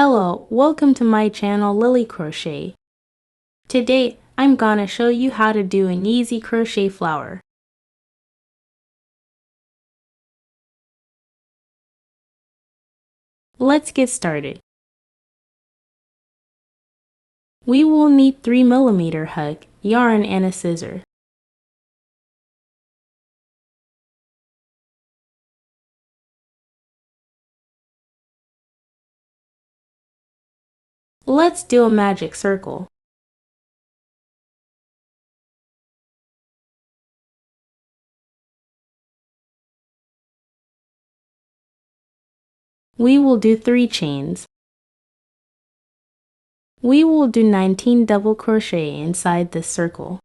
Hello, welcome to my channel Lily Crochet. Today I'm gonna show you how to do an easy crochet flower. Let's get started. We will need 3mm hook, yarn and a scissor. Let's do a magic circle. We will do 3 chains. We will do 19 double crochet inside this circle.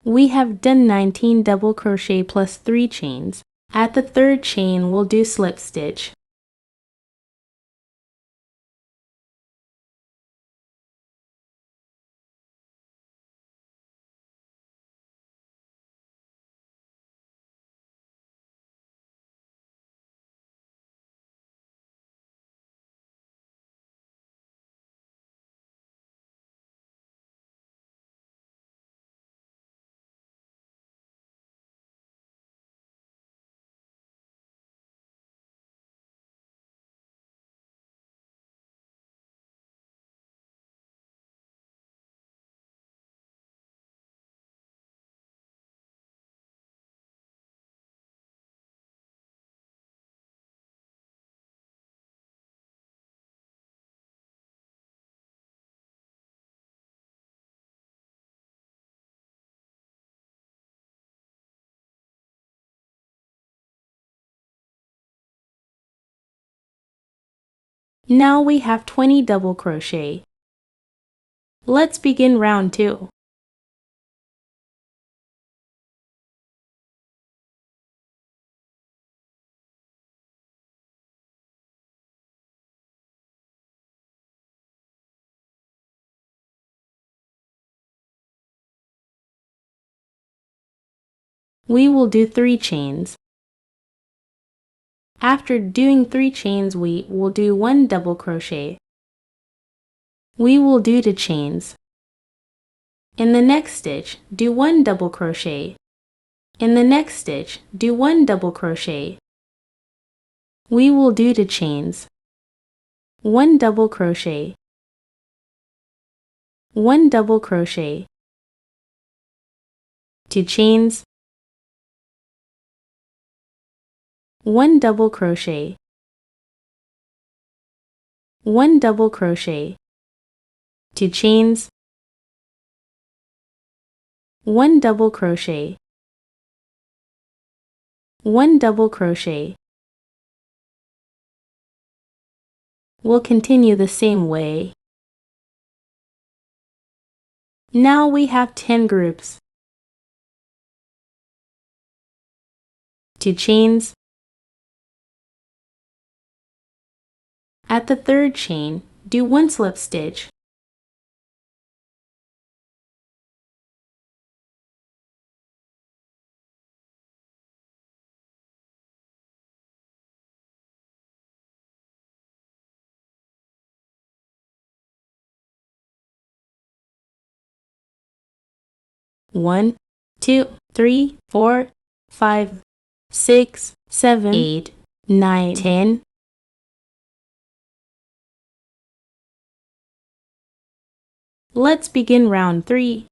We have done 19 double crochet plus 3 chains. At the 3rd chain, we'll do slip stitch. Now we have 20 double crochet. Let's begin round 2. We will do 3 chains. After doing 3 chains, we will do 1 double crochet. We will do 2 chains. In the next stitch, do 1 double crochet. In the next stitch, do 1 double crochet. We will do 2 chains. 1 double crochet. 1 double crochet. 2 chains. 1 double crochet. 1 double crochet. 2 chains. 1 double crochet. 1 double crochet. We'll continue the same way. Now we have 10 groups. 2 chains. At the 3rd chain, do 1 slip stitch. 1, 2, 3, 4, 5, 6, 7, 8, 9, 10. Let's begin round 3.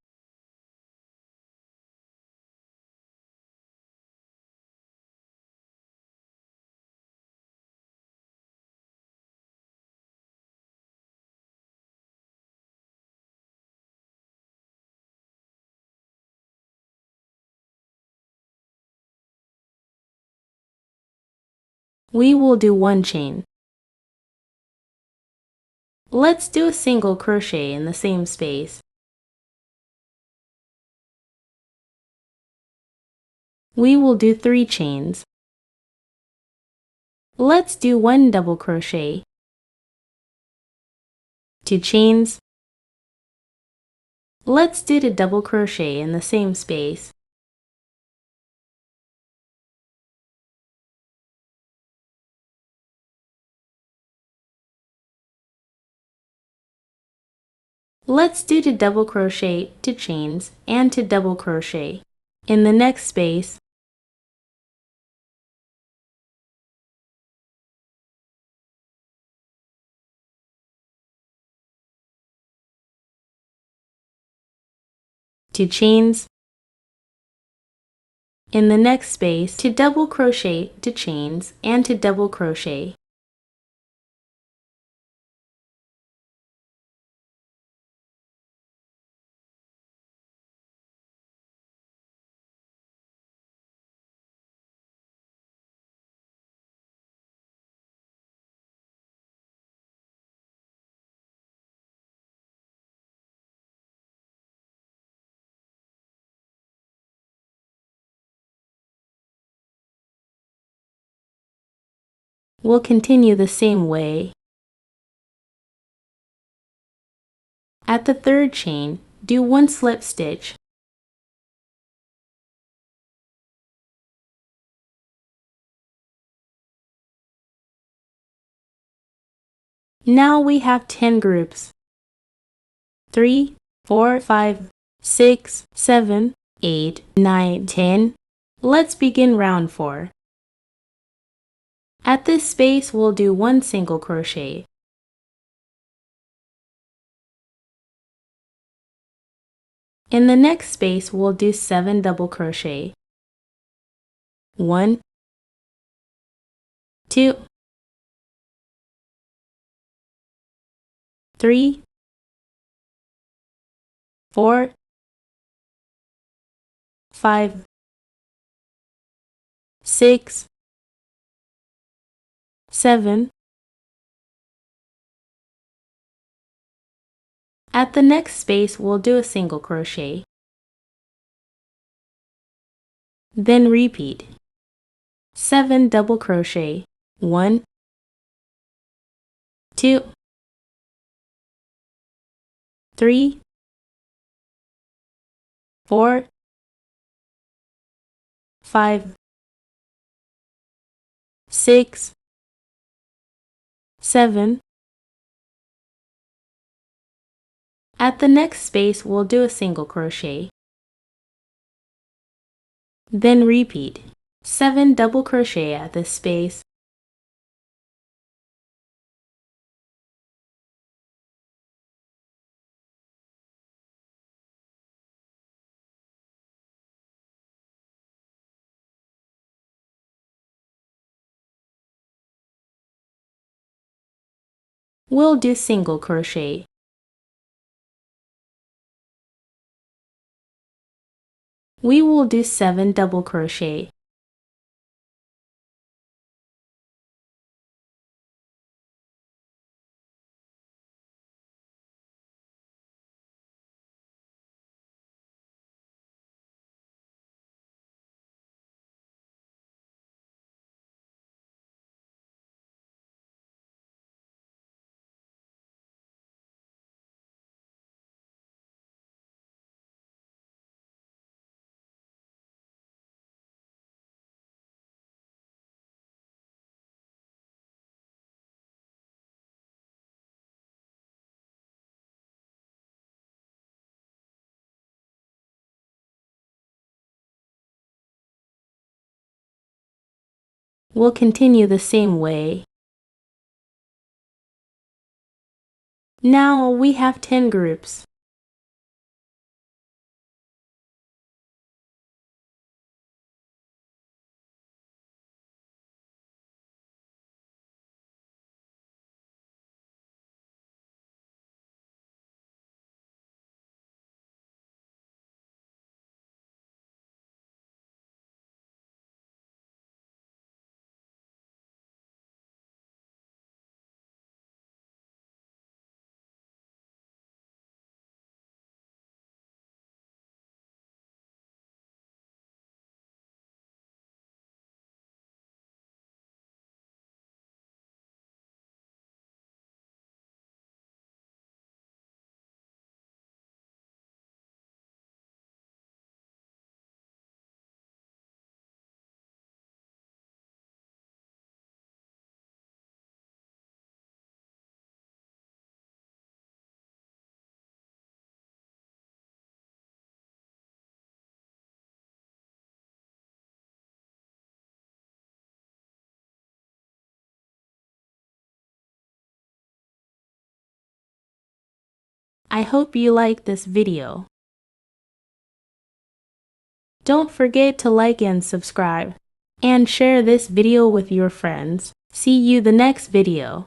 We will do 1 chain. Let's do a single crochet in the same space. We will do 3 chains. Let's do 1 double crochet, 2 chains. Let's do the double crochet in the same space. Let's do the double crochet, 2 chains, and to double crochet. In the next space, two chains. In the next space, to double crochet, 2 chains, and to double crochet. We'll continue the same way. At the 3rd chain, do 1 slip stitch. Now we have 10 groups. 3, 4, 5, 6, 7, 8, 9, 10. Let's begin round 4. At this space, we'll do 1 single crochet. In the next space, we'll do 7 double crochet. 1, 2, 3, 4, 5, 6, 7. At the next space, we'll do a single crochet. Then repeat. 7 double crochet. 1, 2, 3, 4, 5, 6, 7. At the next space, we'll do a single crochet. Then repeat. 7 double crochet at this space. We'll do single crochet. We will do 7 double crochet. We'll continue the same way. Now we have 10 groups. I hope you like this video. Don't forget to like and subscribe, and share this video with your friends. See you the next video.